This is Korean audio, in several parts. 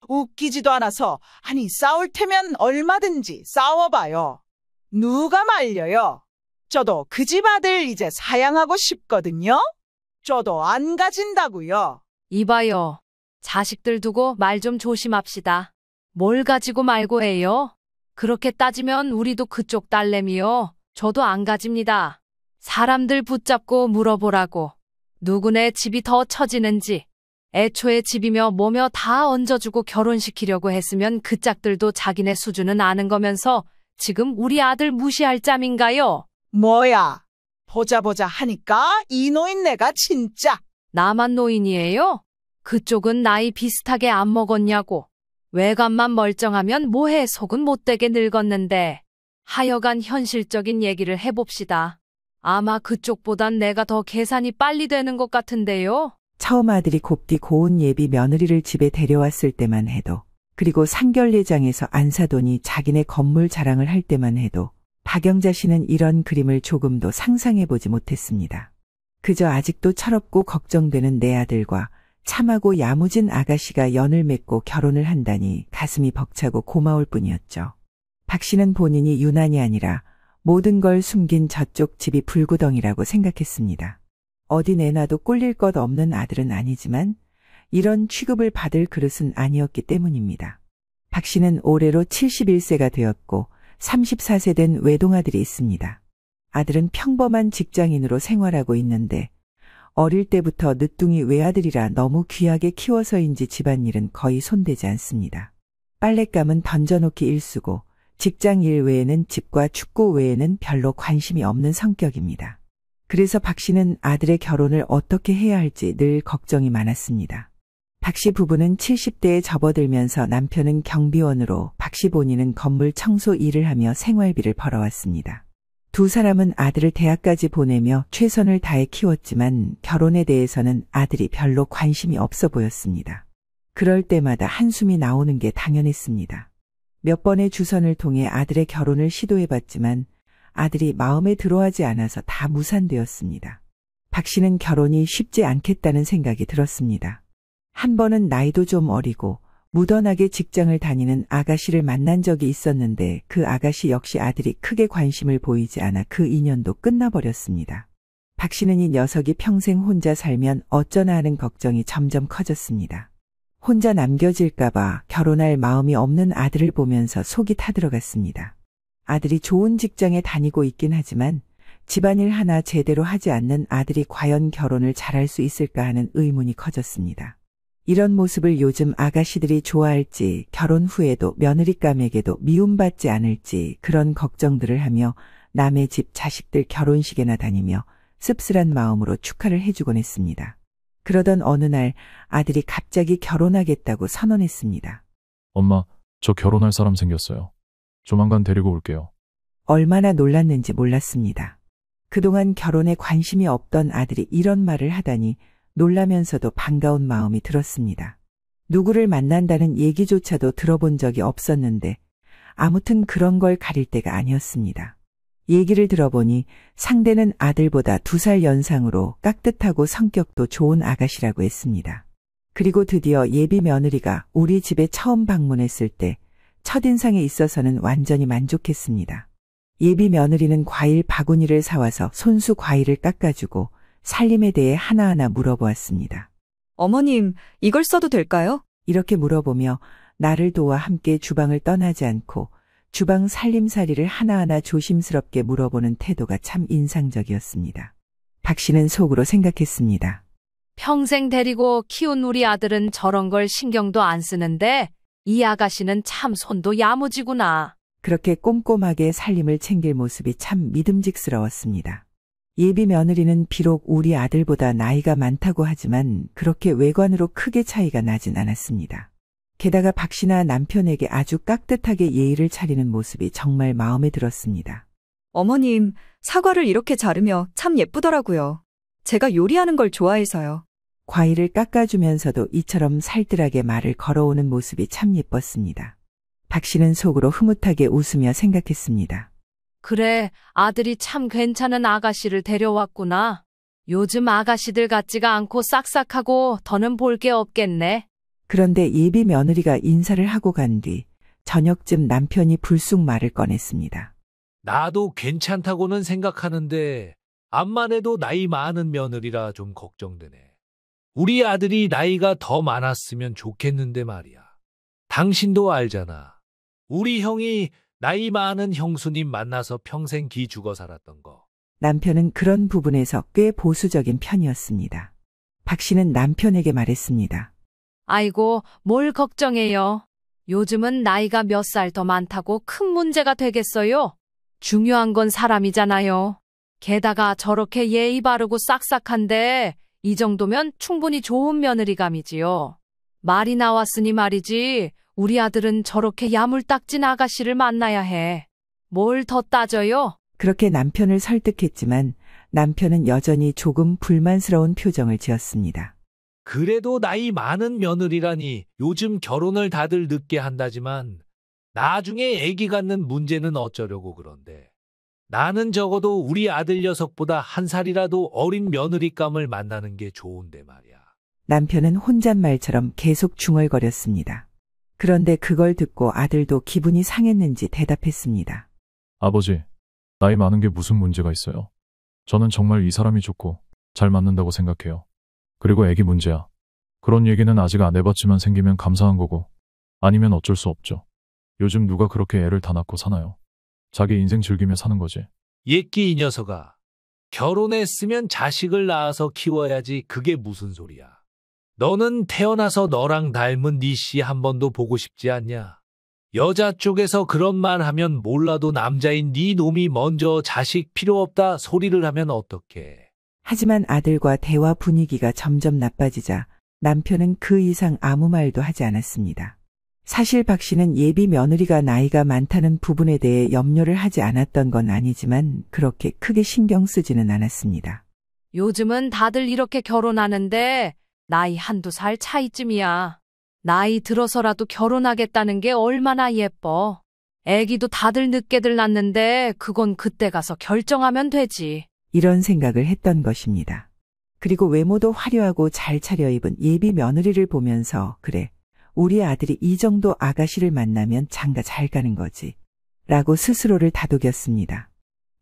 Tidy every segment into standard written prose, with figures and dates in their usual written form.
웃기지도 않아서. 아니, 싸울 테면 얼마든지 싸워봐요. 누가 말려요? 저도 그 집 아들 이제 사양하고 싶거든요. 저도 안 가진다고요. 이봐요. 자식들 두고 말 좀 조심합시다. 뭘 가지고 말고 해요? 그렇게 따지면 우리도 그쪽 딸내미요. 저도 안 가집니다. 사람들 붙잡고 물어보라고. 누구네 집이 더 처지는지. 애초에 집이며 뭐며 다 얹어주고 결혼시키려고 했으면 그 짝들도 자기네 수준은 아는 거면서 지금 우리 아들 무시할 짬인가요? 뭐야? 보자 하니까 이 노인네가 진짜. 나만 노인이에요? 그쪽은 나이 비슷하게 안 먹었냐고. 외관만 멀쩡하면 뭐해, 속은 못되게 늙었는데. 하여간 현실적인 얘기를 해봅시다. 아마 그쪽보단 내가 더 계산이 빨리 되는 것 같은데요. 처음 아들이 곱디 고운 예비 며느리를 집에 데려왔을 때만 해도, 그리고 상결례장에서 안사돈이 자기네 건물 자랑을 할 때만 해도 박영자 씨는 이런 그림을 조금도 상상해보지 못했습니다. 그저 아직도 철없고 걱정되는 내 아들과 참하고 야무진 아가씨가 연을 맺고 결혼을 한다니 가슴이 벅차고 고마울 뿐이었죠. 박 씨는 본인이 유난이 아니라 모든 걸 숨긴 저쪽 집이 불구덩이라고 생각했습니다. 어디 내놔도 꼴릴 것 없는 아들은 아니지만 이런 취급을 받을 그릇은 아니었기 때문입니다. 박 씨는 올해로 71세가 되었고 34세 된 외동아들이 있습니다. 아들은 평범한 직장인으로 생활하고 있는데 어릴 때부터 늦둥이 외아들이라 너무 귀하게 키워서인지 집안일은 거의 손대지 않습니다. 빨랫감은 던져놓기 일쑤고 직장 일 외에는 집과 축구 외에는 별로 관심이 없는 성격입니다. 그래서 박 씨는 아들의 결혼을 어떻게 해야 할지 늘 걱정이 많았습니다. 박 씨 부부는 70대에 접어들면서 남편은 경비원으로 박 씨 본인은 건물 청소 일을 하며 생활비를 벌어왔습니다. 두 사람은 아들을 대학까지 보내며 최선을 다해 키웠지만 결혼에 대해서는 아들이 별로 관심이 없어 보였습니다. 그럴 때마다 한숨이 나오는 게 당연했습니다. 몇 번의 주선을 통해 아들의 결혼을 시도해봤지만 아들이 마음에 들어하지 않아서 다 무산되었습니다. 박 씨는 결혼이 쉽지 않겠다는 생각이 들었습니다. 한 번은 나이도 좀 어리고 무던하게 직장을 다니는 아가씨를 만난 적이 있었는데 그 아가씨 역시 아들이 크게 관심을 보이지 않아 그 인연도 끝나버렸습니다. 박 씨는 이 녀석이 평생 혼자 살면 어쩌나 하는 걱정이 점점 커졌습니다. 혼자 남겨질까봐 결혼할 마음이 없는 아들을 보면서 속이 타들어갔습니다. 아들이 좋은 직장에 다니고 있긴 하지만 집안일 하나 제대로 하지 않는 아들이 과연 결혼을 잘할 수 있을까 하는 의문이 커졌습니다. 이런 모습을 요즘 아가씨들이 좋아할지 결혼 후에도 며느리감에게도 미움받지 않을지 그런 걱정들을 하며 남의 집 자식들 결혼식에나 다니며 씁쓸한 마음으로 축하를 해주곤 했습니다. 그러던 어느 날 아들이 갑자기 결혼하겠다고 선언했습니다. 엄마, 저 결혼할 사람 생겼어요. 조만간 데리고 올게요. 얼마나 놀랐는지 몰랐습니다. 그동안 결혼에 관심이 없던 아들이 이런 말을 하다니 놀라면서도 반가운 마음이 들었습니다. 누구를 만난다는 얘기조차도 들어본 적이 없었는데 아무튼 그런 걸 가릴 때가 아니었습니다. 얘기를 들어보니 상대는 아들보다 2살 연상으로 깍듯하고 성격도 좋은 아가씨라고 했습니다. 그리고 드디어 예비 며느리가 우리 집에 처음 방문했을 때 첫인상에 있어서는 완전히 만족했습니다. 예비 며느리는 과일 바구니를 사와서 손수 과일을 깎아주고 살림에 대해 하나하나 물어보았습니다. 어머님, 이걸 써도 될까요? 이렇게 물어보며 나를 도와 함께 주방을 떠나지 않고 주방 살림살이를 하나하나 조심스럽게 물어보는 태도가 참 인상적이었습니다. 박 씨는 속으로 생각했습니다. 평생 데리고 키운 우리 아들은 저런 걸 신경도 안 쓰는데 이 아가씨는 참 손도 야무지구나. 그렇게 꼼꼼하게 살림을 챙길 모습이 참 믿음직스러웠습니다. 예비 며느리는 비록 우리 아들보다 나이가 많다고 하지만 그렇게 외관으로 크게 차이가 나진 않았습니다. 게다가 박 씨나 남편에게 아주 깍듯하게 예의를 차리는 모습이 정말 마음에 들었습니다. 어머님, 사과를 이렇게 자르며 참 예쁘더라고요. 제가 요리하는 걸 좋아해서요. 과일을 깎아주면서도 이처럼 살뜰하게 말을 걸어오는 모습이 참 예뻤습니다. 박 씨는 속으로 흐뭇하게 웃으며 생각했습니다. 그래, 아들이 참 괜찮은 아가씨를 데려왔구나. 요즘 아가씨들 같지가 않고 싹싹하고 더는 볼 게 없겠네. 그런데 예비 며느리가 인사를 하고 간 뒤 저녁쯤 남편이 불쑥 말을 꺼냈습니다. 나도 괜찮다고는 생각하는데 암만 해도 나이 많은 며느리라 좀 걱정되네. 우리 아들이 나이가 더 많았으면 좋겠는데 말이야. 당신도 알잖아. 우리 형이 나이 많은 형수님 만나서 평생 기 죽어 살았던 거. 남편은 그런 부분에서 꽤 보수적인 편이었습니다. 박 씨는 남편에게 말했습니다. 아이고, 뭘 걱정해요. 요즘은 나이가 몇 살 더 많다고 큰 문제가 되겠어요. 중요한 건 사람이잖아요. 게다가 저렇게 예의 바르고 싹싹한데 이 정도면 충분히 좋은 며느리감이지요. 말이 나왔으니 말이지 우리 아들은 저렇게 야물딱진 아가씨를 만나야 해. 뭘 더 따져요? 그렇게 남편을 설득했지만 남편은 여전히 조금 불만스러운 표정을 지었습니다. 그래도 나이 많은 며느리라니 요즘 결혼을 다들 늦게 한다지만 나중에 애기 갖는 문제는 어쩌려고 그런데. 나는 적어도 우리 아들 녀석보다 한 살이라도 어린 며느리감을 만나는 게 좋은데 말이야. 남편은 혼잣말처럼 계속 중얼거렸습니다. 그런데 그걸 듣고 아들도 기분이 상했는지 대답했습니다. 아버지, 나이 많은 게 무슨 문제가 있어요? 저는 정말 이 사람이 좋고 잘 맞는다고 생각해요. 그리고 애기 문제야. 그런 얘기는 아직 안 해봤지만 생기면 감사한 거고 아니면 어쩔 수 없죠. 요즘 누가 그렇게 애를 다 낳고 사나요? 자기 인생 즐기며 사는 거지. 예끼 이 녀석아. 결혼했으면 자식을 낳아서 키워야지 그게 무슨 소리야. 너는 태어나서 너랑 닮은 네 씨 한 번도 보고 싶지 않냐? 여자 쪽에서 그런 말 하면 몰라도 남자인 네 놈이 먼저 자식 필요 없다 소리를 하면 어떡해. 하지만 아들과 대화 분위기가 점점 나빠지자 남편은 그 이상 아무 말도 하지 않았습니다. 사실 박 씨는 예비 며느리가 나이가 많다는 부분에 대해 염려를 하지 않았던 건 아니지만 그렇게 크게 신경 쓰지는 않았습니다. 요즘은 다들 이렇게 결혼하는데 나이 한두 살 차이쯤이야. 나이 들어서라도 결혼하겠다는 게 얼마나 예뻐. 애기도 다들 늦게들 낳는데 그건 그때 가서 결정하면 되지. 이런 생각을 했던 것입니다. 그리고 외모도 화려하고 잘 차려입은 예비 며느리를 보면서 그래, 우리 아들이 이 정도 아가씨를 만나면 장가 잘 가는 거지 라고 스스로를 다독였습니다.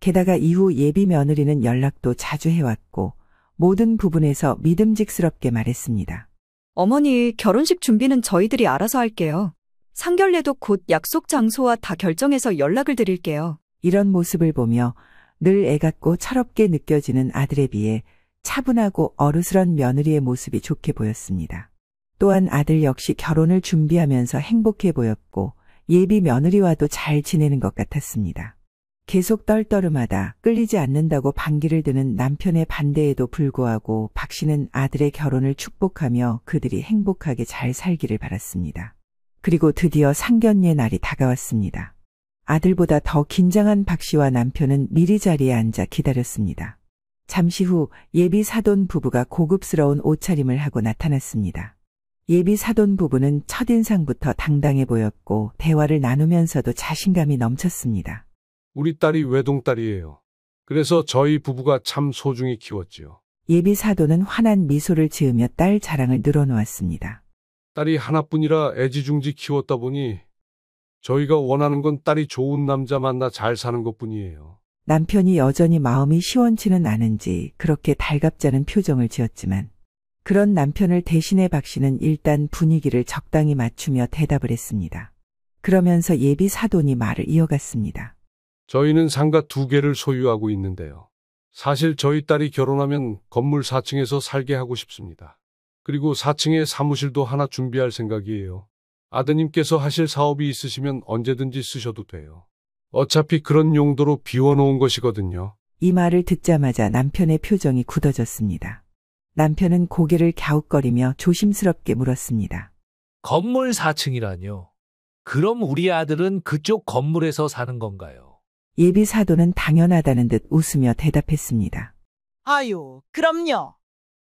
게다가 이후 예비 며느리는 연락도 자주 해왔고 모든 부분에서 믿음직스럽게 말했습니다. 어머니, 결혼식 준비는 저희들이 알아서 할게요. 상견례도 곧 약속 장소와 다 결정해서 연락을 드릴게요. 이런 모습을 보며 늘 애같고 철없게 느껴지는 아들에 비해 차분하고 어르스런 며느리의 모습이 좋게 보였습니다. 또한 아들 역시 결혼을 준비하면서 행복해 보였고 예비 며느리와도 잘 지내는 것 같았습니다. 계속 떨떠름하다 끌리지 않는다고 반기를 드는 남편의 반대에도 불구하고 박 씨는 아들의 결혼을 축복하며 그들이 행복하게 잘 살기를 바랐습니다. 그리고 드디어 상견례 날이 다가왔습니다. 아들보다 더 긴장한 박 씨와 남편은 미리 자리에 앉아 기다렸습니다. 잠시 후 예비 사돈 부부가 고급스러운 옷차림을 하고 나타났습니다. 예비 사돈 부부는 첫인상부터 당당해 보였고 대화를 나누면서도 자신감이 넘쳤습니다. 우리 딸이 외동딸이에요. 그래서 저희 부부가 참 소중히 키웠지요. 예비 사돈은 환한 미소를 지으며 딸 자랑을 늘어놓았습니다. 딸이 하나뿐이라 애지중지 키웠다 보니 저희가 원하는 건 딸이 좋은 남자 만나 잘 사는 것뿐이에요. 남편이 여전히 마음이 시원치는 않은지 그렇게 달갑지 않은 표정을 지었지만 그런 남편을 대신해 박 씨는 일단 분위기를 적당히 맞추며 대답을 했습니다. 그러면서 예비 사돈이 말을 이어갔습니다. 저희는 상가 2개를 소유하고 있는데요. 사실 저희 딸이 결혼하면 건물 4층에서 살게 하고 싶습니다. 그리고 4층에 사무실도 하나 준비할 생각이에요. 아드님께서 하실 사업이 있으시면 언제든지 쓰셔도 돼요. 어차피 그런 용도로 비워놓은 것이거든요. 이 말을 듣자마자 남편의 표정이 굳어졌습니다. 남편은 고개를 갸웃거리며 조심스럽게 물었습니다. 건물 4층이라뇨? 그럼 우리 아들은 그쪽 건물에서 사는 건가요? 예비 사돈은 당연하다는 듯 웃으며 대답했습니다. 아유, 그럼요.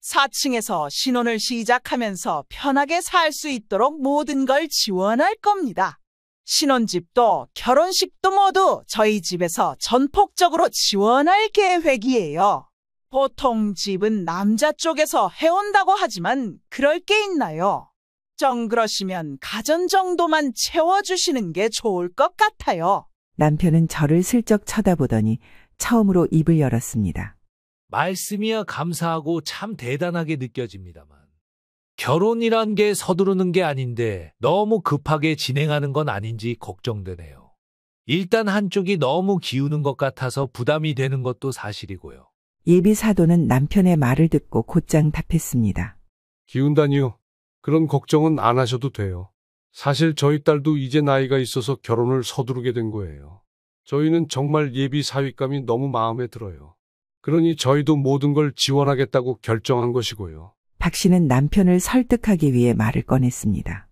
4층에서 신혼을 시작하면서 편하게 살 수 있도록 모든 걸 지원할 겁니다. 신혼집도 결혼식도 모두 저희 집에서 전폭적으로 지원할 계획이에요. 보통 집은 남자 쪽에서 해온다고 하지만 그럴 게 있나요? 정 그러시면 가전 정도만 채워주시는 게 좋을 것 같아요. 남편은 저를 슬쩍 쳐다보더니 처음으로 입을 열었습니다. 말씀이야 감사하고 참 대단하게 느껴집니다만. 결혼이란 게 서두르는 게 아닌데 너무 급하게 진행하는 건 아닌지 걱정되네요. 일단 한쪽이 너무 기우는 것 같아서 부담이 되는 것도 사실이고요. 예비 사도는 남편의 말을 듣고 곧장 답했습니다. 기운다니요. 그런 걱정은 안 하셔도 돼요. 사실 저희 딸도 이제 나이가 있어서 결혼을 서두르게 된 거예요. 저희는 정말 예비 사위감이 너무 마음에 들어요. 그러니 저희도 모든 걸 지원하겠다고 결정한 것이고요. 박 씨는 남편을 설득하기 위해 말을 꺼냈습니다.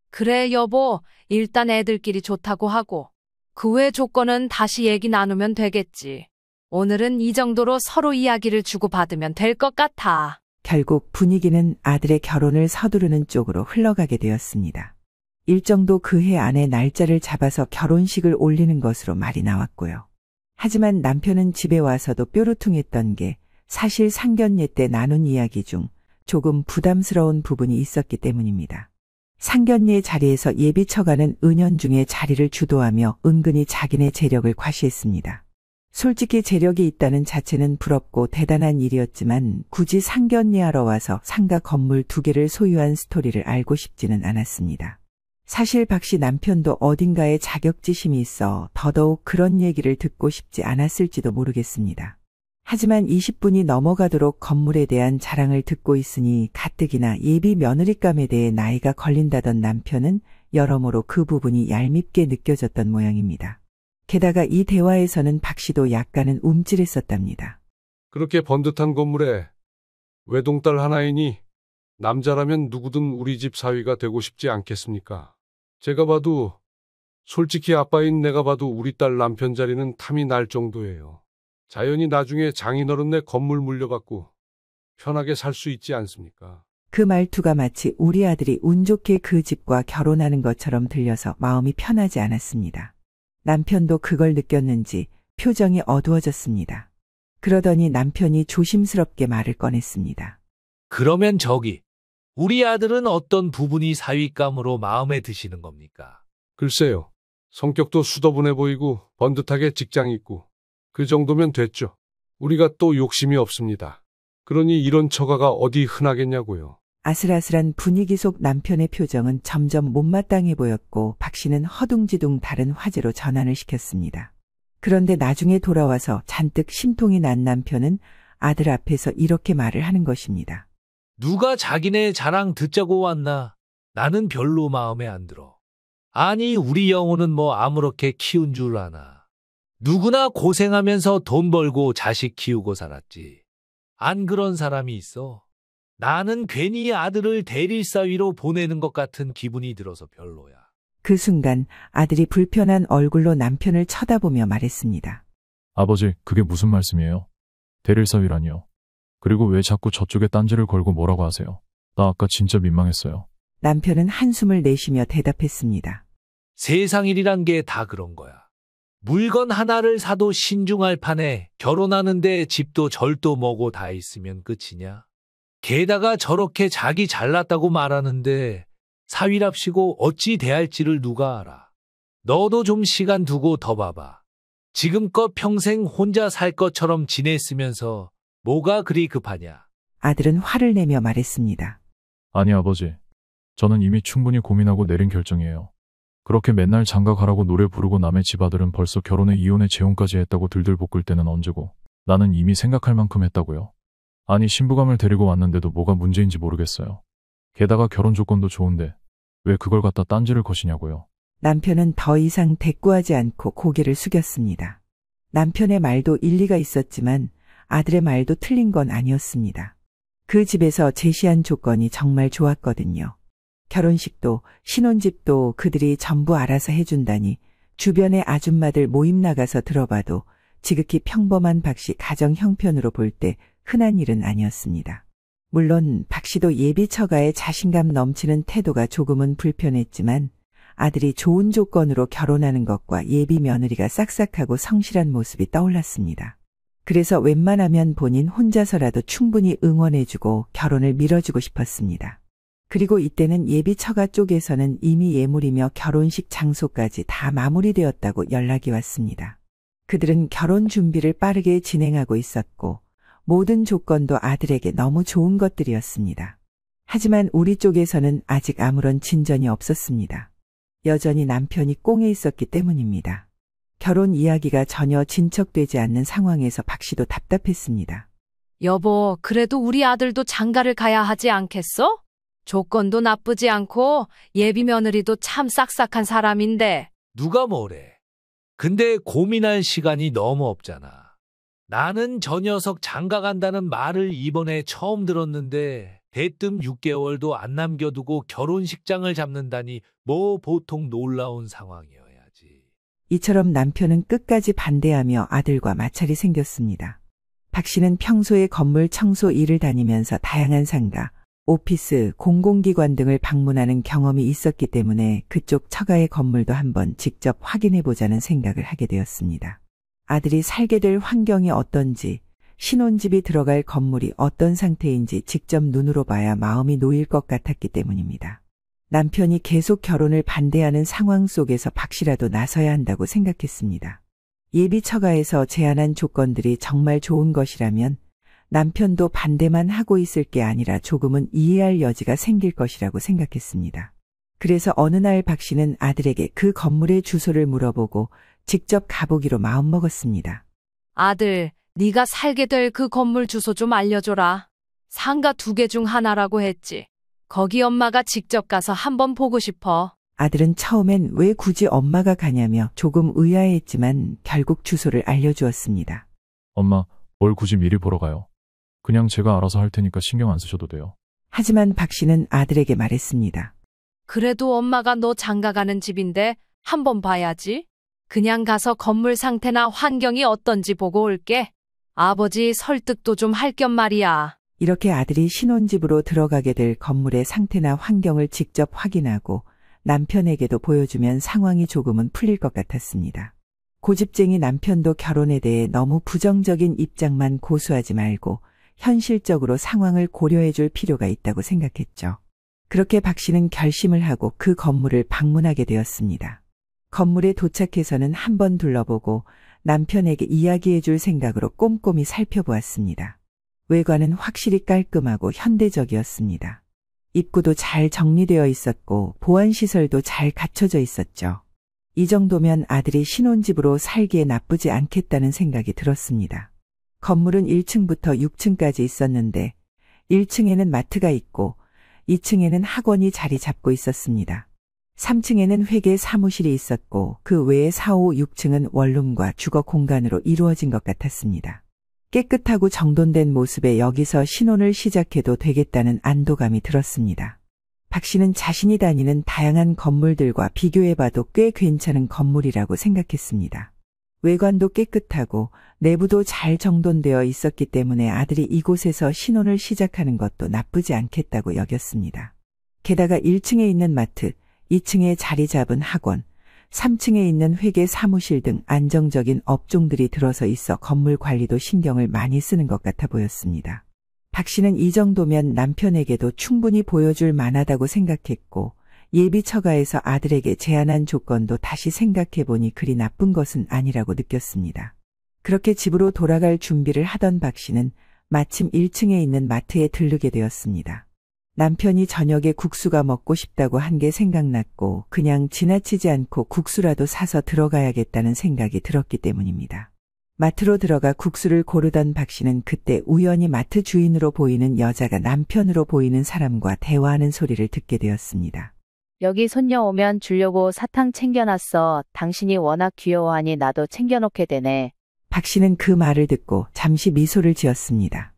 그래, 여보. 일단 애들끼리 좋다고 하고. 그 외 조건은 다시 얘기 나누면 되겠지. 오늘은 이 정도로 서로 이야기를 주고받으면 될 것 같아. 결국 분위기는 아들의 결혼을 서두르는 쪽으로 흘러가게 되었습니다. 일정도 그해 안에 날짜를 잡아서 결혼식을 올리는 것으로 말이 나왔고요. 하지만 남편은 집에 와서도 뾰루퉁했던 게 사실 상견례 때 나눈 이야기 중 조금 부담스러운 부분이 있었기 때문입니다. 상견례 자리에서 예비 처가는 은연중에 자리를 주도하며 은근히 자기네 재력을 과시했습니다. 솔직히 재력이 있다는 자체는 부럽고 대단한 일이었지만 굳이 상견례하러 와서 상가 건물 2개를 소유한 스토리를 알고 싶지는 않았습니다. 사실 박 씨 남편도 어딘가에 자격지심이 있어 더더욱 그런 얘기를 듣고 싶지 않았을지도 모르겠습니다. 하지만 20분이 넘어가도록 건물에 대한 자랑을 듣고 있으니 가뜩이나 예비 며느리감에 대해 나이가 걸린다던 남편은 여러모로 그 부분이 얄밉게 느껴졌던 모양입니다. 게다가 이 대화에서는 박 씨도 약간은 움찔했었답니다. 그렇게 번듯한 건물에 외동딸 하나이니 남자라면 누구든 우리 집 사위가 되고 싶지 않겠습니까? 제가 봐도 솔직히 아빠인 내가 봐도 우리 딸 남편 자리는 탐이 날 정도예요. 자연히 나중에 장인어른네 건물 물려받고 편하게 살 수 있지 않습니까? 그 말투가 마치 우리 아들이 운 좋게 그 집과 결혼하는 것처럼 들려서 마음이 편하지 않았습니다. 남편도 그걸 느꼈는지 표정이 어두워졌습니다. 그러더니 남편이 조심스럽게 말을 꺼냈습니다. 그러면 저기, 우리 아들은 어떤 부분이 사위감으로 마음에 드시는 겁니까? 글쎄요. 성격도 수더분해 보이고 번듯하게 직장 있고 그 정도면 됐죠. 우리가 또 욕심이 없습니다. 그러니 이런 처가가 어디 흔하겠냐고요. 아슬아슬한 분위기 속 남편의 표정은 점점 못마땅해 보였고 박 씨는 허둥지둥 다른 화제로 전환을 시켰습니다. 그런데 나중에 돌아와서 잔뜩 심통이 난 남편은 아들 앞에서 이렇게 말을 하는 것입니다. 누가 자기네 자랑 듣자고 왔나? 나는 별로 마음에 안 들어. 아니, 우리 영호는 뭐 아무렇게 키운 줄 아나. 누구나 고생하면서 돈 벌고 자식 키우고 살았지. 안 그런 사람이 있어? 나는 괜히 아들을 대릴사위로 보내는 것 같은 기분이 들어서 별로야. 그 순간 아들이 불편한 얼굴로 남편을 쳐다보며 말했습니다. 아버지, 그게 무슨 말씀이에요? 대릴사위라니요. 그리고 왜 자꾸 저쪽에 딴지를 걸고 뭐라고 하세요? 나 아까 진짜 민망했어요. 남편은 한숨을 내쉬며 대답했습니다. 세상 일이란 게 다 그런 거야. 물건 하나를 사도 신중할 판에 결혼하는데 집도 절도 뭐고 다 있으면 끝이냐? 게다가 저렇게 자기 잘났다고 말하는데 사위랍시고 어찌 대할지를 누가 알아. 너도 좀 시간 두고 더 봐봐. 지금껏 평생 혼자 살 것처럼 지냈으면서 뭐가 그리 급하냐. 아들은 화를 내며 말했습니다. 아니 아버지, 저는 이미 충분히 고민하고 내린 결정이에요. 그렇게 맨날 장가가라고 노래 부르고 남의 집 아들은 벌써 결혼에 이혼에 재혼까지 했다고 들들 볶을 때는 언제고, 나는 이미 생각할 만큼 했다고요. 아니, 신부감을 데리고 왔는데도 뭐가 문제인지 모르겠어요. 게다가 결혼 조건도 좋은데 왜 그걸 갖다 딴지를 거시냐고요. 남편은 더 이상 대꾸하지 않고 고개를 숙였습니다. 남편의 말도 일리가 있었지만 아들의 말도 틀린 건 아니었습니다. 그 집에서 제시한 조건이 정말 좋았거든요. 결혼식도 신혼집도 그들이 전부 알아서 해준다니 주변의 아줌마들 모임 나가서 들어봐도 지극히 평범한 박 씨 가정 형편으로 볼 때 흔한 일은 아니었습니다. 물론 박 씨도 예비 처가의 자신감 넘치는 태도가 조금은 불편했지만 아들이 좋은 조건으로 결혼하는 것과 예비 며느리가 싹싹하고 성실한 모습이 떠올랐습니다. 그래서 웬만하면 본인 혼자서라도 충분히 응원해주고 결혼을 밀어주고 싶었습니다. 그리고 이때는 예비 처가 쪽에서는 이미 예물이며 결혼식 장소까지 다 마무리되었다고 연락이 왔습니다. 그들은 결혼 준비를 빠르게 진행하고 있었고 모든 조건도 아들에게 너무 좋은 것들이었습니다. 하지만 우리 쪽에서는 아직 아무런 진전이 없었습니다. 여전히 남편이 꽁에 있었기 때문입니다. 결혼 이야기가 전혀 진척되지 않는 상황에서 박 씨도 답답했습니다. 여보, 그래도 우리 아들도 장가를 가야 하지 않겠어? 조건도 나쁘지 않고 예비 며느리도 참 싹싹한 사람인데. 누가 뭐래. 근데 고민할 시간이 너무 없잖아. 나는 저 녀석 장가 간다는 말을 이번에 처음 들었는데 대뜸 6개월도 안 남겨두고 결혼식장을 잡는다니 뭐 보통 놀라운 상황이어야지. 이처럼 남편은 끝까지 반대하며 아들과 마찰이 생겼습니다. 박 씨는 평소에 건물 청소 일을 다니면서 다양한 상가, 오피스, 공공기관 등을 방문하는 경험이 있었기 때문에 그쪽 처가의 건물도 한번 직접 확인해보자는 생각을 하게 되었습니다. 아들이 살게 될 환경이 어떤지, 신혼집이 들어갈 건물이 어떤 상태인지 직접 눈으로 봐야 마음이 놓일 것 같았기 때문입니다. 남편이 계속 결혼을 반대하는 상황 속에서 박 씨라도 나서야 한다고 생각했습니다. 예비 처가에서 제안한 조건들이 정말 좋은 것이라면 남편도 반대만 하고 있을 게 아니라 조금은 이해할 여지가 생길 것이라고 생각했습니다. 그래서 어느 날 박 씨는 아들에게 그 건물의 주소를 물어보고 직접 가보기로 마음먹었습니다. 아들, 네가 살게 될 그 건물 주소 좀 알려줘라. 상가 2개 중 하나라고 했지. 거기 엄마가 직접 가서 한번 보고 싶어. 아들은 처음엔 왜 굳이 엄마가 가냐며 조금 의아해했지만 결국 주소를 알려주었습니다. 엄마, 뭘 굳이 미리 보러 가요? 그냥 제가 알아서 할 테니까 신경 안 쓰셔도 돼요. 하지만 박 씨는 아들에게 말했습니다. 그래도 엄마가 너 장가 가는 집인데 한번 봐야지. 그냥 가서 건물 상태나 환경이 어떤지 보고 올게. 아버지 설득도 좀 할 겸 말이야. 이렇게 아들이 신혼집으로 들어가게 될 건물의 상태나 환경을 직접 확인하고 남편에게도 보여주면 상황이 조금은 풀릴 것 같았습니다. 고집쟁이 남편도 결혼에 대해 너무 부정적인 입장만 고수하지 말고 현실적으로 상황을 고려해 줄 필요가 있다고 생각했죠. 그렇게 박 씨는 결심을 하고 그 건물을 방문하게 되었습니다. 건물에 도착해서는 한번 둘러보고 남편에게 이야기해 줄 생각으로 꼼꼼히 살펴보았습니다. 외관은 확실히 깔끔하고 현대적이었습니다. 입구도 잘 정리되어 있었고 보안시설도 잘 갖춰져 있었죠. 이 정도면 아들이 신혼집으로 살기에 나쁘지 않겠다는 생각이 들었습니다. 건물은 1층부터 6층까지 있었는데 1층에는 마트가 있고 2층에는 학원이 자리 잡고 있었습니다. 3층에는 회계 사무실이 있었고 그 외에 4, 5, 6층은 원룸과 주거 공간으로 이루어진 것 같았습니다. 깨끗하고 정돈된 모습에 여기서 신혼을 시작해도 되겠다는 안도감이 들었습니다. 박 씨는 자신이 다니는 다양한 건물들과 비교해봐도 꽤 괜찮은 건물이라고 생각했습니다. 외관도 깨끗하고 내부도 잘 정돈되어 있었기 때문에 아들이 이곳에서 신혼을 시작하는 것도 나쁘지 않겠다고 여겼습니다. 게다가 1층에 있는 마트, 2층에 자리 잡은 학원, 3층에 있는 회계 사무실 등 안정적인 업종들이 들어서 있어 건물 관리도 신경을 많이 쓰는 것 같아 보였습니다. 박 씨는 이 정도면 남편에게도 충분히 보여줄 만하다고 생각했고 예비 처가에서 아들에게 제안한 조건도 다시 생각해보니 그리 나쁜 것은 아니라고 느꼈습니다. 그렇게 집으로 돌아갈 준비를 하던 박 씨는 마침 1층에 있는 마트에 들르게 되었습니다. 남편이 저녁에 국수가 먹고 싶다고 한 게 생각났고 그냥 지나치지 않고 국수라도 사서 들어가야겠다는 생각이 들었기 때문입니다. 마트로 들어가 국수를 고르던 박 씨는 그때 우연히 마트 주인으로 보이는 여자가 남편으로 보이는 사람과 대화하는 소리를 듣게 되었습니다. 여기 손녀 오면 주려고 사탕 챙겨놨어. 당신이 워낙 귀여워하니 나도 챙겨놓게 되네. 박 씨는 그 말을 듣고 잠시 미소를 지었습니다.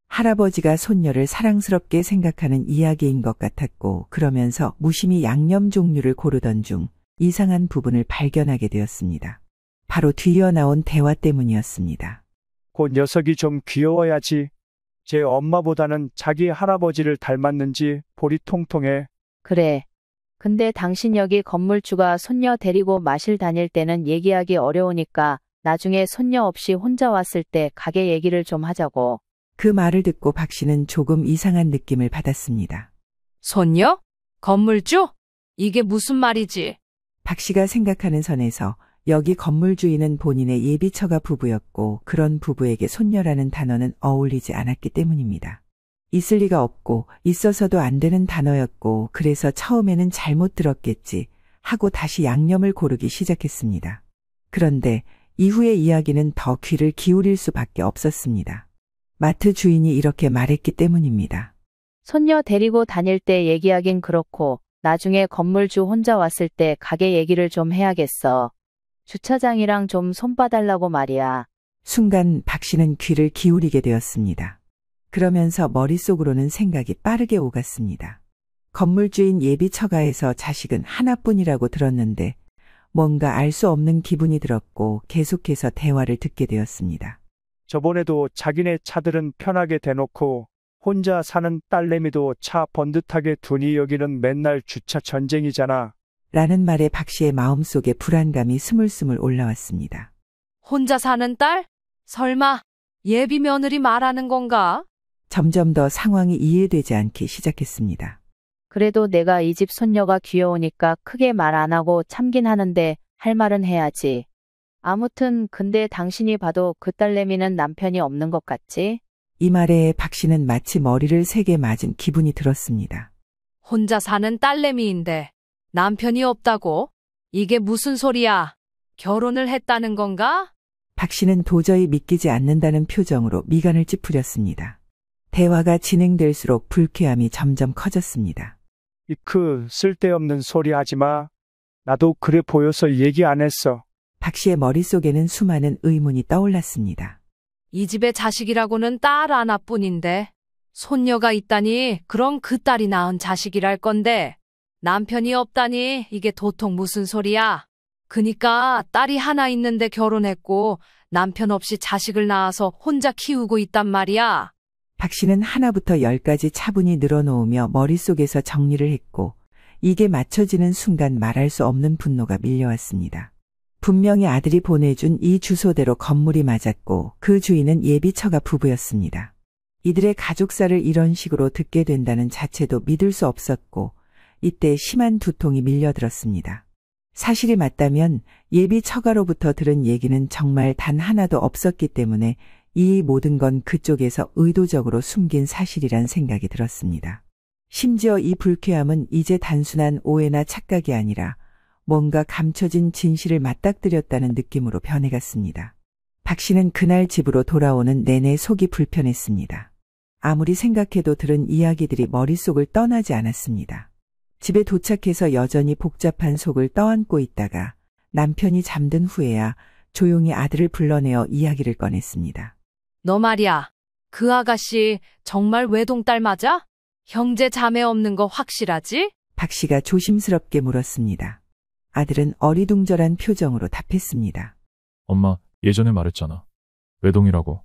할아버지가 손녀를 사랑스럽게 생각하는 이야기인 것 같았고 그러면서 무심히 양념 종류를 고르던 중 이상한 부분을 발견하게 되었습니다. 바로 뒤이어 나온 대화 때문이었습니다. 그 녀석이 좀 귀여워야지. 제 엄마보다는 자기 할아버지를 닮았는지 볼이 통통해. 그래. 근데 당신 여기 건물주가 손녀 데리고 마실 다닐 때는 얘기하기 어려우니까 나중에 손녀 없이 혼자 왔을 때 가게 얘기를 좀 하자고. 그 말을 듣고 박 씨는 조금 이상한 느낌을 받았습니다. 손녀? 건물주? 이게 무슨 말이지? 박 씨가 생각하는 선에서 여기 건물주인은 본인의 예비처가 부부였고 그런 부부에게 손녀라는 단어는 어울리지 않았기 때문입니다. 있을 리가 없고 있어서도 안 되는 단어였고 그래서 처음에는 잘못 들었겠지 하고 다시 양념을 고르기 시작했습니다. 그런데 이후의 이야기는 더 귀를 기울일 수밖에 없었습니다. 마트 주인이 이렇게 말했기 때문입니다. 손녀 데리고 다닐 때 얘기하긴 그렇고 나중에 건물주 혼자 왔을 때 가게 얘기를 좀 해야겠어. 주차장이랑 좀 손 봐달라고 말이야. 순간 박 씨는 귀를 기울이게 되었습니다. 그러면서 머릿속으로는 생각이 빠르게 오갔습니다. 건물주인 예비 처가에서 자식은 하나뿐이라고 들었는데 뭔가 알 수 없는 기분이 들었고 계속해서 대화를 듣게 되었습니다. 저번에도 자기네 차들은 편하게 대놓고 혼자 사는 딸내미도 차 번듯하게 두니 여기는 맨날 주차 전쟁이잖아. 라는 말에 박 씨의 마음속에 불안감이 스물스물 올라왔습니다. 혼자 사는 딸? 설마 예비 며느리 말하는 건가? 점점 더 상황이 이해되지 않기 시작했습니다. 그래도 내가 이 집 손녀가 귀여우니까 크게 말 안 하고 참긴 하는데 할 말은 해야지. 아무튼 근데 당신이 봐도 그 딸내미는 남편이 없는 것 같지? 이 말에 박 씨는 마치 머리를 세게 맞은 기분이 들었습니다. 혼자 사는 딸내미인데 남편이 없다고? 이게 무슨 소리야? 결혼을 했다는 건가? 박 씨는 도저히 믿기지 않는다는 표정으로 미간을 찌푸렸습니다. 대화가 진행될수록 불쾌함이 점점 커졌습니다. 이크 쓸데없는 소리 하지 마. 나도 그래 보여서 얘기 안 했어. 박 씨의 머릿속에는 수많은 의문이 떠올랐습니다. 이 집의 자식이라고는 딸 하나뿐인데 손녀가 있다니 그럼 그 딸이 낳은 자식이랄 건데 남편이 없다니 이게 도통 무슨 소리야? 그니까 딸이 하나 있는데 결혼했고 남편 없이 자식을 낳아서 혼자 키우고 있단 말이야. 박 씨는 하나부터 10까지 차분히 늘어놓으며 머릿속에서 정리를 했고 이게 맞춰지는 순간 말할 수 없는 분노가 밀려왔습니다. 분명히 아들이 보내준 이 주소대로 건물이 맞았고 그 주인은 예비처가 부부였습니다. 이들의 가족사를 이런 식으로 듣게 된다는 자체도 믿을 수 없었고 이때 심한 두통이 밀려들었습니다. 사실이 맞다면 예비 처가로부터 들은 얘기는 정말 단 하나도 없었기 때문에 이 모든 건 그쪽에서 의도적으로 숨긴 사실이란 생각이 들었습니다. 심지어 이 불쾌함은 이제 단순한 오해나 착각이 아니라 뭔가 감춰진 진실을 맞닥뜨렸다는 느낌으로 변해갔습니다. 박 씨는 그날 집으로 돌아오는 내내 속이 불편했습니다. 아무리 생각해도 들은 이야기들이 머릿속을 떠나지 않았습니다. 집에 도착해서 여전히 복잡한 속을 떠안고 있다가 남편이 잠든 후에야 조용히 아들을 불러내어 이야기를 꺼냈습니다. 너 말이야. 그 아가씨 정말 외동딸 맞아? 형제 자매 없는 거 확실하지? 박 씨가 조심스럽게 물었습니다. 아들은 어리둥절한 표정으로 답했습니다. 엄마, 예전에 말했잖아. 외동이라고.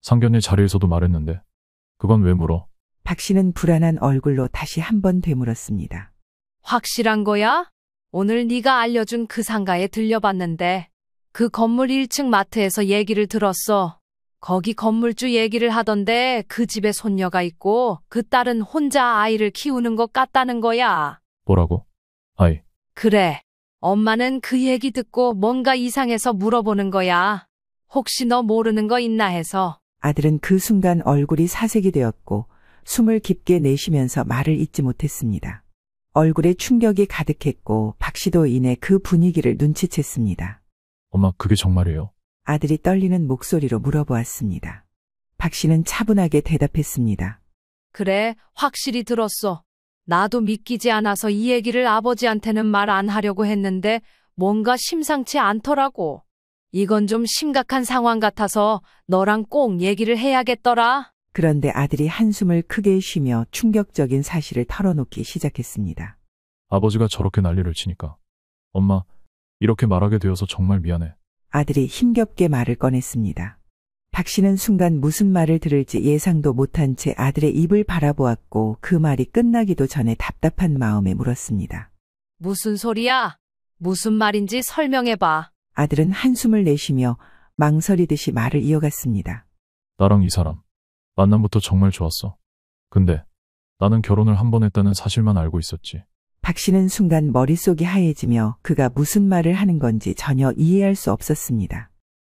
상견례 자리에서도 말했는데. 그건 왜 물어? 박 씨는 불안한 얼굴로 다시 한 번 되물었습니다. 확실한 거야? 오늘 네가 알려준 그 상가에 들려봤는데 그 건물 1층 마트에서 얘기를 들었어. 거기 건물주 얘기를 하던데 그 집에 손녀가 있고 그 딸은 혼자 아이를 키우는 것 같다는 거야. 뭐라고? 아이. 그래. 엄마는 그 얘기 듣고 뭔가 이상해서 물어보는 거야. 혹시 너 모르는 거 있나 해서. 아들은 그 순간 얼굴이 사색이 되었고 숨을 깊게 내쉬면서 말을 잇지 못했습니다. 얼굴에 충격이 가득했고 박 씨도 이내 그 분위기를 눈치챘습니다. 엄마, 그게 정말이에요? 아들이 떨리는 목소리로 물어보았습니다. 박 씨는 차분하게 대답했습니다. 그래, 확실히 들었어. 나도 믿기지 않아서 이 얘기를 아버지한테는 말 안 하려고 했는데 뭔가 심상치 않더라고. 이건 좀 심각한 상황 같아서 너랑 꼭 얘기를 해야겠더라. 그런데 아들이 한숨을 크게 쉬며 충격적인 사실을 털어놓기 시작했습니다. 아버지가 저렇게 난리를 치니까. 엄마, 이렇게 말하게 되어서 정말 미안해. 아들이 힘겹게 말을 꺼냈습니다. 박 씨는 순간 무슨 말을 들을지 예상도 못한 채 아들의 입을 바라보았고 그 말이 끝나기도 전에 답답한 마음에 물었습니다. 무슨 소리야? 무슨 말인지 설명해봐. 아들은 한숨을 내쉬며 망설이듯이 말을 이어갔습니다. 나랑 이 사람. 만남부터 정말 좋았어. 근데 나는 결혼을 한 번 했다는 사실만 알고 있었지. 박 씨는 순간 머릿속이 하얘지며 그가 무슨 말을 하는 건지 전혀 이해할 수 없었습니다.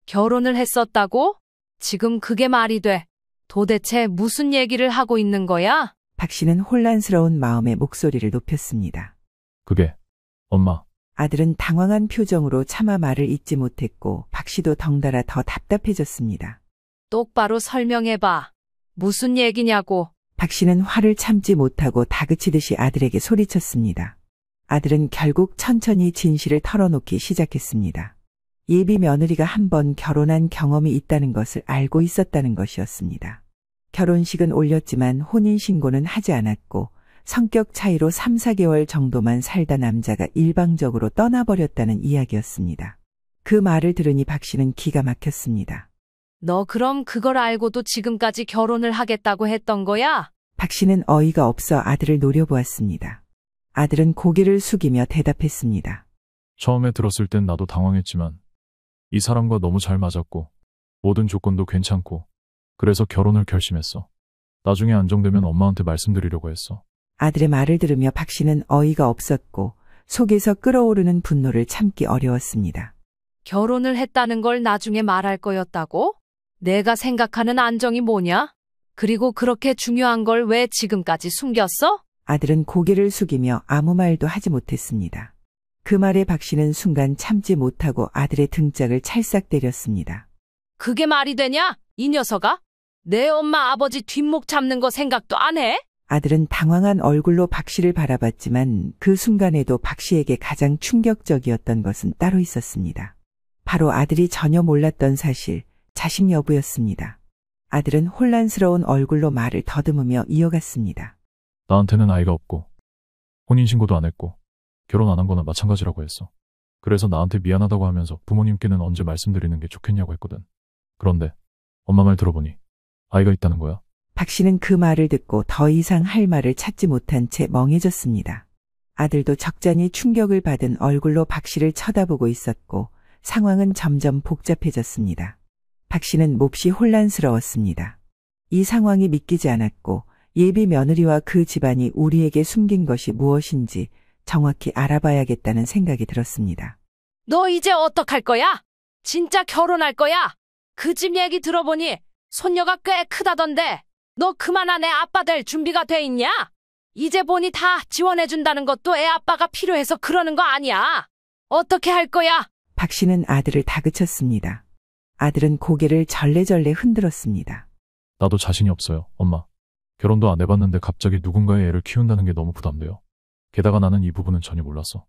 결혼을 했었다고? 지금 그게 말이 돼. 도대체 무슨 얘기를 하고 있는 거야? 박 씨는 혼란스러운 마음에 목소리를 높였습니다. 그게, 엄마, 아들은 당황한 표정으로 차마 말을 잇지 못했고 박 씨도 덩달아 더 답답해졌습니다. 똑바로 설명해봐. 무슨 얘기냐고. 박 씨는 화를 참지 못하고 다그치듯이 아들에게 소리쳤습니다. 아들은 결국 천천히 진실을 털어놓기 시작했습니다. 예비 며느리가 한 번 결혼한 경험이 있다는 것을 알고 있었다는 것이었습니다. 결혼식은 올렸지만 혼인신고는 하지 않았고 성격 차이로 3, 4개월 정도만 살다 남자가 일방적으로 떠나버렸다는 이야기였습니다. 그 말을 들으니 박 씨는 기가 막혔습니다. 너 그럼 그걸 알고도 지금까지 결혼을 하겠다고 했던 거야? 박 씨는 어이가 없어 아들을 노려보았습니다. 아들은 고개를 숙이며 대답했습니다. 처음에 들었을 땐 나도 당황했지만 이 사람과 너무 잘 맞았고 모든 조건도 괜찮고 그래서 결혼을 결심했어. 나중에 안정되면 엄마한테 말씀드리려고 했어. 아들의 말을 들으며 박 씨는 어이가 없었고 속에서 끓어오르는 분노를 참기 어려웠습니다. 결혼을 했다는 걸 나중에 말할 거였다고? 내가 생각하는 안정이 뭐냐? 그리고 그렇게 중요한 걸 왜 지금까지 숨겼어? 아들은 고개를 숙이며 아무 말도 하지 못했습니다. 그 말에 박 씨는 순간 참지 못하고 아들의 등짝을 찰싹 때렸습니다. 그게 말이 되냐? 이 녀석아? 내 엄마 아버지 뒷목 잡는 거 생각도 안 해? 아들은 당황한 얼굴로 박 씨를 바라봤지만 그 순간에도 박 씨에게 가장 충격적이었던 것은 따로 있었습니다. 바로 아들이 전혀 몰랐던 사실, 자식 여부였습니다. 아들은 혼란스러운 얼굴로 말을 더듬으며 이어갔습니다. 나한테는 아이가 없고 혼인신고도 안 했고 결혼 안 한 거나 마찬가지라고 했어. 그래서 나한테 미안하다고 하면서 부모님께는 언제 말씀드리는 게 좋겠냐고 했거든. 그런데 엄마 말 들어보니 아이가 있다는 거야. 박 씨는 그 말을 듣고 더 이상 할 말을 찾지 못한 채 멍해졌습니다. 아들도 적잖이 충격을 받은 얼굴로 박 씨를 쳐다보고 있었고 상황은 점점 복잡해졌습니다. 박 씨는 몹시 혼란스러웠습니다. 이 상황이 믿기지 않았고 예비 며느리와 그 집안이 우리에게 숨긴 것이 무엇인지 정확히 알아봐야겠다는 생각이 들었습니다. 너 이제 어떡할 거야? 진짜 결혼할 거야? 그 집 얘기 들어보니 손녀가 꽤 크다던데 너 그만한 애 아빠 될 준비가 돼 있냐? 이제 보니 다 지원해준다는 것도 애 아빠가 필요해서 그러는 거 아니야. 어떻게 할 거야? 박 씨는 아들을 다그쳤습니다. 아들은 고개를 절레절레 흔들었습니다. 나도 자신이 없어요, 엄마. 결혼도 안 해봤는데 갑자기 누군가의 애를 키운다는 게 너무 부담돼요. 게다가 나는 이 부분은 전혀 몰랐어.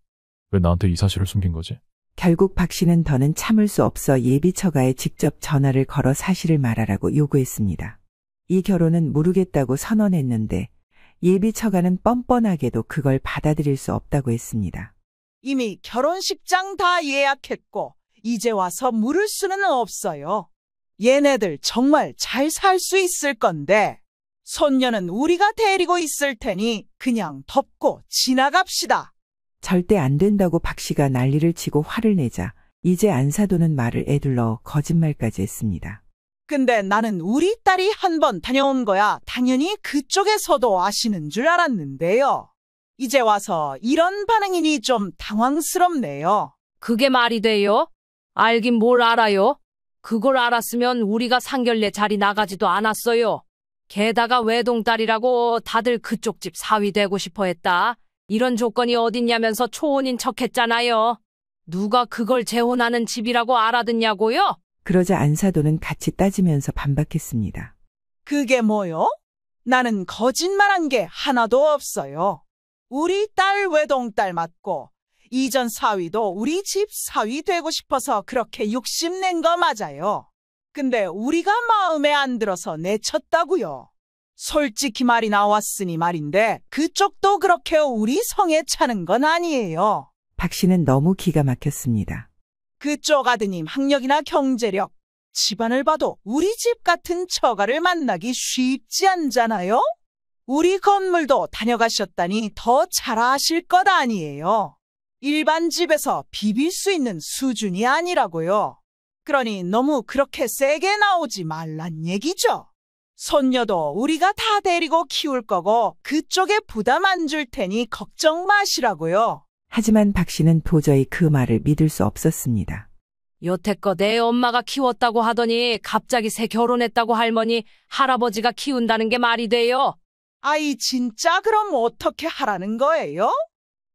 왜 나한테 이 사실을 숨긴 거지? 결국 박 씨는 더는 참을 수 없어 예비 처가에 직접 전화를 걸어 사실을 말하라고 요구했습니다. 이 결혼은 모르겠다고 선언했는데 예비 처가는 뻔뻔하게도 그걸 받아들일 수 없다고 했습니다. 이미 결혼식장 다 예약했고 이제 와서 물을 수는 없어요. 얘네들 정말 잘 살 수 있을 건데 손녀는 우리가 데리고 있을 테니 그냥 덮고 지나갑시다. 절대 안 된다고 박 씨가 난리를 치고 화를 내자 이제 안 사도는 말을 에둘러 거짓말까지 했습니다. 근데 나는 우리 딸이 한 번 다녀온 거야 당연히 그쪽에서도 아시는 줄 알았는데요. 이제 와서 이런 반응이니 좀 당황스럽네요. 그게 말이 돼요? 알긴 뭘 알아요? 그걸 알았으면 우리가 상견례 자리 나가지도 않았어요. 게다가 외동딸이라고 다들 그쪽 집 사위 되고 싶어 했다. 이런 조건이 어딨냐면서 초혼인 척했잖아요. 누가 그걸 재혼하는 집이라고 알아듣냐고요? 그러자 안사도는 같이 따지면서 반박했습니다. 그게 뭐요? 나는 거짓말한 게 하나도 없어요. 우리 딸 외동딸 맞고 이전 사위도 우리 집 사위 되고 싶어서 그렇게 욕심낸 거 맞아요. 근데 우리가 마음에 안 들어서 내쳤다고요. 솔직히 말이 나왔으니 말인데 그쪽도 그렇게 우리 성에 차는 건 아니에요. 박 씨는 너무 기가 막혔습니다. 그쪽 아드님 학력이나 경제력, 집안을 봐도 우리 집 같은 처가를 만나기 쉽지 않잖아요? 우리 건물도 다녀가셨다니 더 잘 아실 것 아니에요. 일반 집에서 비빌 수 있는 수준이 아니라고요. 그러니 너무 그렇게 세게 나오지 말란 얘기죠. 손녀도 우리가 다 데리고 키울 거고 그쪽에 부담 안 줄 테니 걱정 마시라고요. 하지만 박 씨는 도저히 그 말을 믿을 수 없었습니다. 여태껏 애 엄마가 키웠다고 하더니 갑자기 새 결혼했다고 할머니, 할아버지가 키운다는 게 말이 돼요? 아이 진짜 그럼 어떻게 하라는 거예요?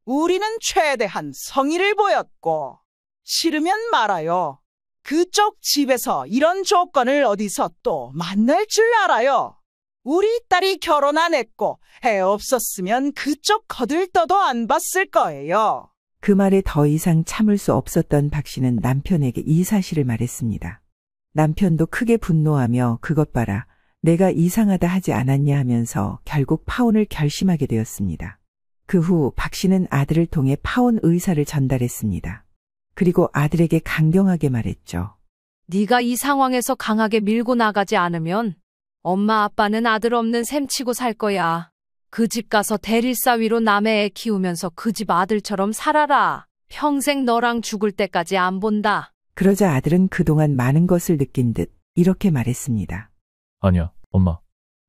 우리는 최대한 성의를 보였고 싫으면 말아요. 그쪽 집에서 이런 조건을 어디서 또 만날 줄 알아요. 우리 딸이 결혼 안 했고 애 없었으면 그쪽 거들떠도 안 봤을 거예요. 그 말에 더 이상 참을 수 없었던 박 씨는 남편에게 이 사실을 말했습니다. 남편도 크게 분노하며 그것 봐라, 내가 이상하다 하지 않았냐 하면서 결국 파혼을 결심하게 되었습니다. 그 후 박 씨는 아들을 통해 파혼 의사를 전달했습니다. 그리고 아들에게 강경하게 말했죠. 네가 이 상황에서 강하게 밀고 나가지 않으면 엄마 아빠는 아들 없는 셈 치고 살 거야. 그 집 가서 대릴사위로 남의 애 키우면서 그 집 아들처럼 살아라. 평생 너랑 죽을 때까지 안 본다. 그러자 아들은 그동안 많은 것을 느낀 듯 이렇게 말했습니다. 아니야, 엄마.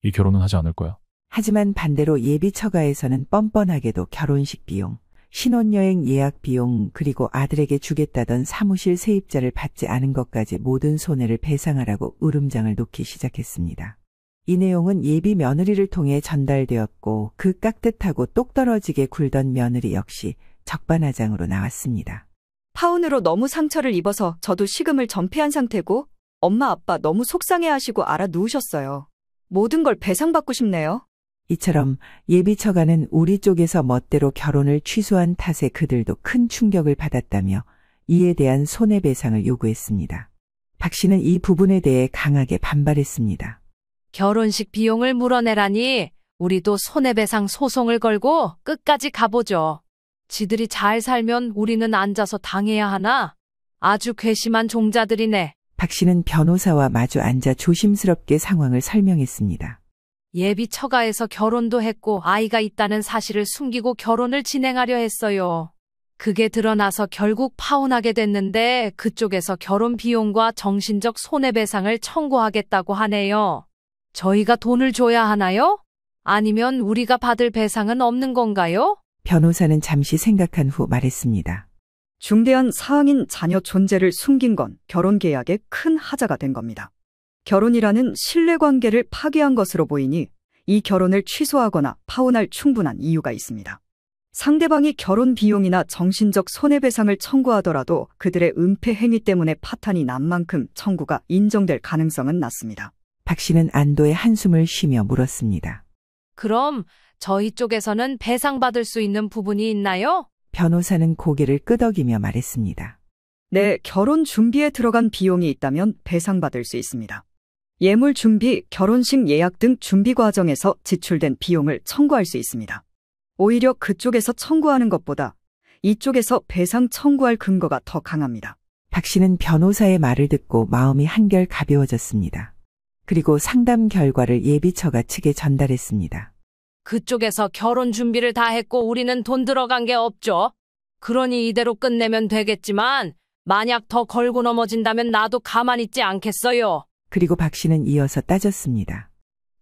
이 결혼은 하지 않을 거야. 하지만 반대로 예비 처가에서는 뻔뻔하게도 결혼식 비용, 신혼여행 예약 비용, 그리고 아들에게 주겠다던 사무실 세입자를 받지 않은 것까지 모든 손해를 배상하라고 으름장을 놓기 시작했습니다. 이 내용은 예비 며느리를 통해 전달되었고 그 깍듯하고 똑 떨어지게 굴던 며느리 역시 적반하장으로 나왔습니다. 파혼으로 너무 상처를 입어서 저도 식음을 전폐한 상태고 엄마 아빠 너무 속상해하시고 알아누우셨어요. 모든 걸 배상받고 싶네요. 이처럼 예비 처가는 우리 쪽에서 멋대로 결혼을 취소한 탓에 그들도 큰 충격을 받았다며 이에 대한 손해배상을 요구했습니다. 박 씨는 이 부분에 대해 강하게 반발했습니다. 결혼식 비용을 물어내라니 우리도 손해배상 소송을 걸고 끝까지 가보죠. 지들이 잘 살면 우리는 앉아서 당해야 하나? 아주 괘씸한 종자들이네. 박 씨는 변호사와 마주 앉아 조심스럽게 상황을 설명했습니다. 예비 처가에서 결혼도 했고 아이가 있다는 사실을 숨기고 결혼을 진행하려 했어요. 그게 드러나서 결국 파혼하게 됐는데 그쪽에서 결혼 비용과 정신적 손해배상을 청구하겠다고 하네요. 저희가 돈을 줘야 하나요? 아니면 우리가 받을 배상은 없는 건가요? 변호사는 잠시 생각한 후 말했습니다. 중대한 사항인 자녀 존재를 숨긴 건 결혼계약에 큰 하자가 된 겁니다. 결혼이라는 신뢰관계를 파괴한 것으로 보이니 이 결혼을 취소하거나 파혼할 충분한 이유가 있습니다. 상대방이 결혼 비용이나 정신적 손해배상을 청구하더라도 그들의 은폐 행위 때문에 파탄이 난 만큼 청구가 인정될 가능성은 낮습니다. 박 씨는 안도의 한숨을 쉬며 물었습니다. 그럼 저희 쪽에서는 배상받을 수 있는 부분이 있나요? 변호사는 고개를 끄덕이며 말했습니다. 네, 결혼 준비에 들어간 비용이 있다면 배상받을 수 있습니다. 예물 준비, 결혼식 예약 등 준비 과정에서 지출된 비용을 청구할 수 있습니다. 오히려 그쪽에서 청구하는 것보다 이쪽에서 배상 청구할 근거가 더 강합니다. 박 씨는 변호사의 말을 듣고 마음이 한결 가벼워졌습니다. 그리고 상담 결과를 예비처가 측에 전달했습니다. 그쪽에서 결혼 준비를 다 했고 우리는 돈 들어간 게 없죠. 그러니 이대로 끝내면 되겠지만 만약 더 걸고 넘어진다면 나도 가만히 있지 않겠어요. 그리고 박 씨는 이어서 따졌습니다.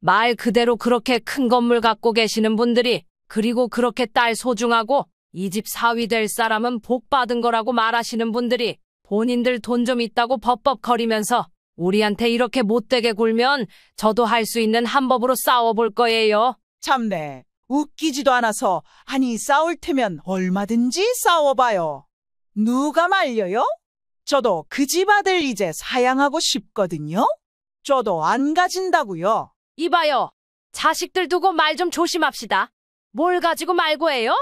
말 그대로 그렇게 큰 건물 갖고 계시는 분들이 그리고 그렇게 딸 소중하고 이 집 사위 될 사람은 복 받은 거라고 말하시는 분들이 본인들 돈 좀 있다고 벅벅거리면서 우리한테 이렇게 못되게 굴면 저도 할 수 있는 한 법으로 싸워볼 거예요. 참네. 웃기지도 않아서 아니 싸울 테면 얼마든지 싸워봐요. 누가 말려요? 저도 그 집 아들 이제 사양하고 싶거든요. 저도 안 가진다고요. 이봐요. 자식들 두고 말 좀 조심합시다. 뭘 가지고 말고 해요?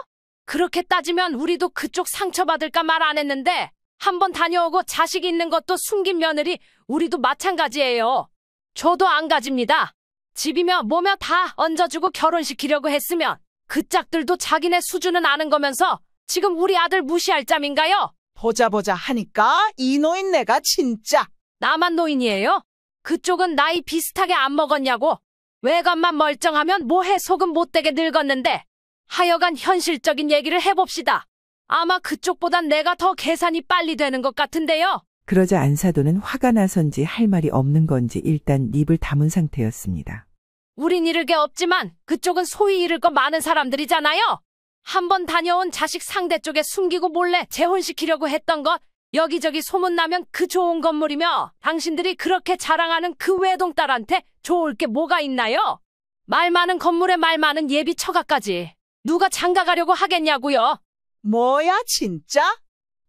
그렇게 따지면 우리도 그쪽 상처받을까 말 안 했는데 한번 다녀오고 자식 있는 것도 숨긴 며느리 우리도 마찬가지예요. 저도 안 가집니다. 집이며 뭐며 다 얹어주고 결혼시키려고 했으면 그 짝들도 자기네 수준은 아는 거면서 지금 우리 아들 무시할 짬인가요? 보자 하니까 이 노인네가 진짜. 나만 노인이에요? 그쪽은 나이 비슷하게 안 먹었냐고. 외관만 멀쩡하면 뭐해 속은 못되게 늙었는데. 하여간 현실적인 얘기를 해봅시다. 아마 그쪽보단 내가 더 계산이 빨리 되는 것 같은데요. 그러자 안사돈은 화가 나선지 할 말이 없는 건지 일단 입을 다문 상태였습니다. 우린 잃을 게 없지만 그쪽은 소위 잃을 거 많은 사람들이잖아요. 한번 다녀온 자식 상대 쪽에 숨기고 몰래 재혼시키려고 했던 것 여기저기 소문나면 그 좋은 건물이며 당신들이 그렇게 자랑하는 그 외동딸한테 좋을 게 뭐가 있나요? 말 많은 건물에 말 많은 예비 처가까지 누가 장가가려고 하겠냐고요? 뭐야 진짜?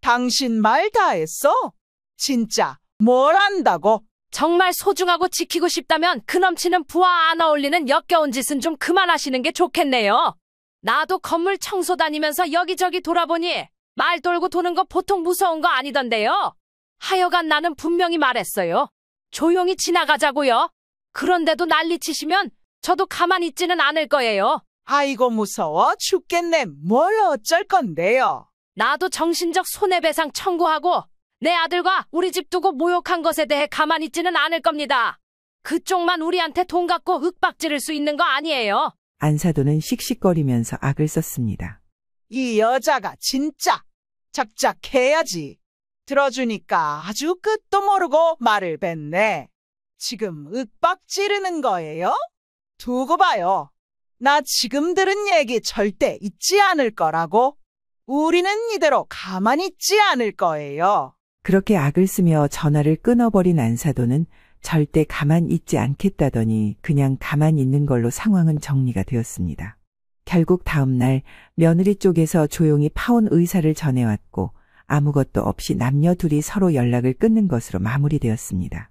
당신 말 다 했어? 진짜 뭘 안다고? 정말 소중하고 지키고 싶다면 그 넘치는 부와 안 어울리는 역겨운 짓은 좀 그만하시는 게 좋겠네요. 나도 건물 청소 다니면서 여기저기 돌아보니 말 돌고 도는 거 보통 무서운 거 아니던데요. 하여간 나는 분명히 말했어요. 조용히 지나가자고요. 그런데도 난리치시면 저도 가만히 있지는 않을 거예요. 아이고 무서워 죽겠네. 뭘 어쩔 건데요? 나도 정신적 손해배상 청구하고 내 아들과 우리 집 두고 모욕한 것에 대해 가만히 있지는 않을 겁니다. 그쪽만 우리한테 돈 갖고 윽박지를 수 있는 거 아니에요. 안사돈은 씩씩거리면서 악을 썼습니다. 이 여자가 진짜 작작해야지. 들어주니까 아주 끝도 모르고 말을 뱉네. 지금 윽박 지르는 거예요? 두고 봐요. 나 지금 들은 얘기 절대 잊지 않을 거라고. 우리는 이대로 가만히 있지 않을 거예요. 그렇게 악을 쓰며 전화를 끊어버린 안사돈은 절대 가만 있지 않겠다더니 그냥 가만 있는 걸로 상황은 정리가 되었습니다. 결국 다음 날 며느리 쪽에서 조용히 파혼 의사를 전해왔고 아무것도 없이 남녀 둘이 서로 연락을 끊는 것으로 마무리되었습니다.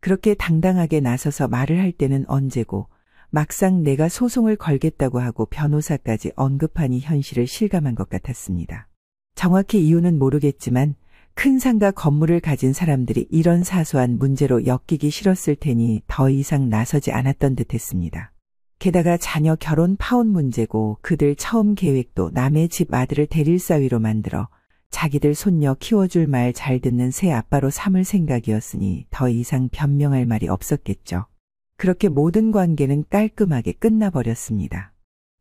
그렇게 당당하게 나서서 말을 할 때는 언제고 막상 내가 소송을 걸겠다고 하고 변호사까지 언급하니 현실을 실감한 것 같았습니다. 정확히 이유는 모르겠지만 큰 상가 건물을 가진 사람들이 이런 사소한 문제로 엮이기 싫었을 테니 더 이상 나서지 않았던 듯했습니다. 게다가 자녀 결혼 파혼 문제고 그들 처음 계획도 남의 집 아들을 데릴 사위로 만들어 자기들 손녀 키워줄 말 잘 듣는 새 아빠로 삼을 생각이었으니 더 이상 변명할 말이 없었겠죠. 그렇게 모든 관계는 깔끔하게 끝나버렸습니다.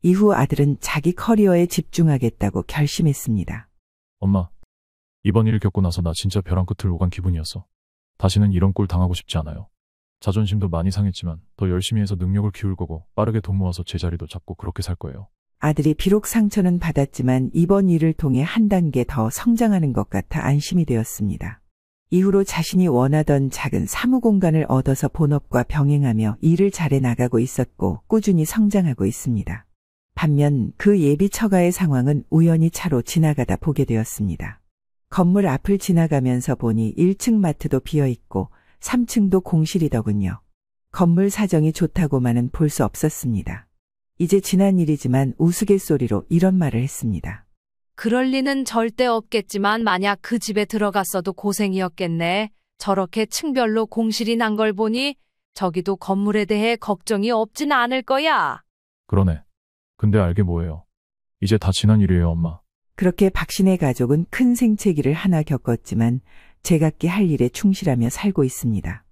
이후 아들은 자기 커리어에 집중하겠다고 결심했습니다. 엄마, 이번 일 겪고 나서 나 진짜 벼랑 끝을 오간 기분이었어. 다시는 이런 꼴 당하고 싶지 않아요. 자존심도 많이 상했지만 더 열심히 해서 능력을 키울 거고 빠르게 돈 모아서 제자리도 잡고 그렇게 살 거예요. 아들이 비록 상처는 받았지만 이번 일을 통해 한 단계 더 성장하는 것 같아 안심이 되었습니다. 이후로 자신이 원하던 작은 사무공간을 얻어서 본업과 병행하며 일을 잘해 나가고 있었고 꾸준히 성장하고 있습니다. 반면 그 예비 처가의 상황은 우연히 차로 지나가다 보게 되었습니다. 건물 앞을 지나가면서 보니 1층 마트도 비어있고 3층도 공실이더군요. 건물 사정이 좋다고만은 볼 수 없었습니다. 이제 지난 일이지만 우스갯소리로 이런 말을 했습니다. 그럴 리는 절대 없겠지만 만약 그 집에 들어갔어도 고생이었겠네. 저렇게 층별로 공실이 난 걸 보니 저기도 건물에 대해 걱정이 없진 않을 거야. 그러네. 근데 알게 뭐예요. 이제 다 지난 일이에요, 엄마. 그렇게 박신의 가족은 큰 생채기를 하나 겪었지만 제각기 할 일에 충실하며 살고 있습니다.